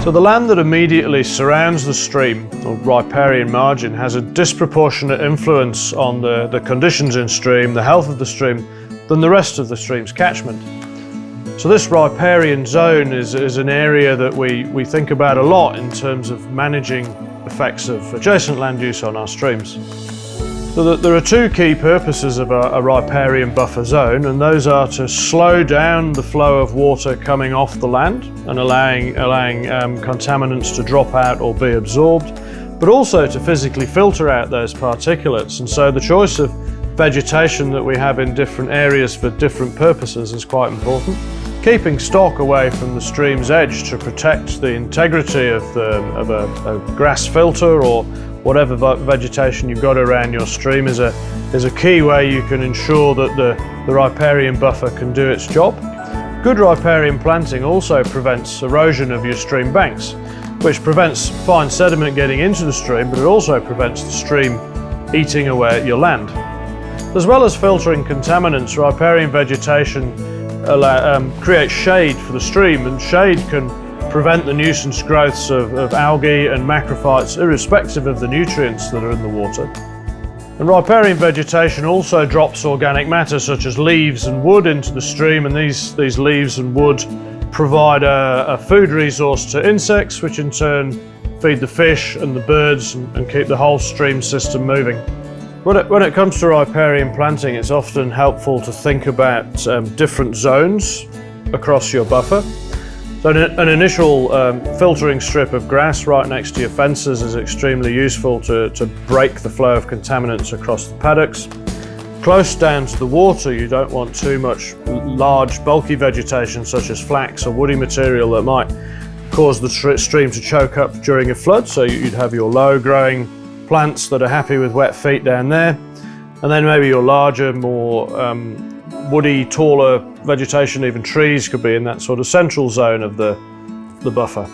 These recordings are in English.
So the land that immediately surrounds the stream, or riparian margin, has a disproportionate influence on the conditions in stream, the health of the stream, than the rest of the stream's catchment. So this riparian zone is an area that we think about a lot in terms of managing effects of adjacent land use on our streams. So there are two key purposes of a riparian buffer zone, and those are to slow down the flow of water coming off the land and allowing contaminants to drop out or be absorbed, but also to physically filter out those particulates. And so the choice of vegetation that we have in different areas for different purposes is quite important. Keeping stock away from the stream's edge to protect the integrity of a grass filter or whatever vegetation you've got around your stream is a key way you can ensure that the riparian buffer can do its job. Good riparian planting also prevents erosion of your stream banks, which prevents fine sediment getting into the stream, but it also prevents the stream eating away at your land. As well as filtering contaminants, riparian vegetation creates shade for the stream, and shade can prevent the nuisance growths of algae and macrophytes, irrespective of the nutrients that are in the water. And riparian vegetation also drops organic matter such as leaves and wood into the stream, and these leaves and wood provide a food resource to insects, which in turn feed the fish and the birds and keep the whole stream system moving. When it comes to riparian planting, it's often helpful to think about different zones across your buffer. So an initial filtering strip of grass right next to your fences is extremely useful to break the flow of contaminants across the paddocks. Close down to the water, you don't want too much large, bulky vegetation such as flax or woody material that might cause the stream to choke up during a flood. So you'd have your low-growing plants that are happy with wet feet down there, and then maybe your larger, more woody, taller vegetation, even trees, could be in that sort of central zone of the buffer.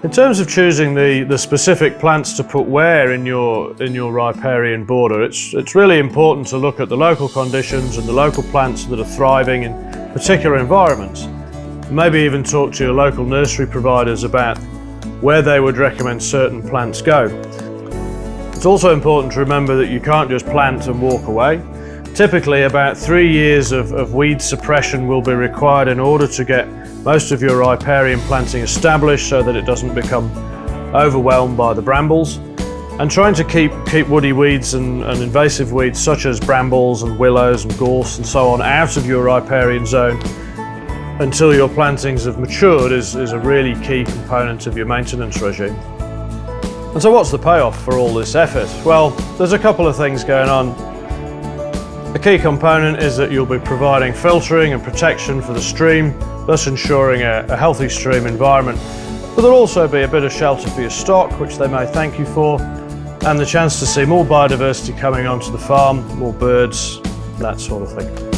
In terms of choosing the specific plants to put where in your riparian border, it's really important to look at the local conditions and the local plants that are thriving in particular environments. Maybe even talk to your local nursery providers about where they would recommend certain plants go. It's also important to remember that you can't just plant and walk away. Typically about 3 years of weed suppression will be required in order to get most of your riparian planting established so that it doesn't become overwhelmed by the brambles. And trying to keep woody weeds and invasive weeds such as brambles and willows and gorse and so on out of your riparian zone until your plantings have matured is a really key component of your maintenance regime. And so what's the payoff for all this effort? Well, there's a couple of things going on. A key component is that you'll be providing filtering and protection for the stream, thus ensuring a healthy stream environment. But there'll also be a bit of shelter for your stock, which they may thank you for, and the chance to see more biodiversity coming onto the farm, more birds, that sort of thing.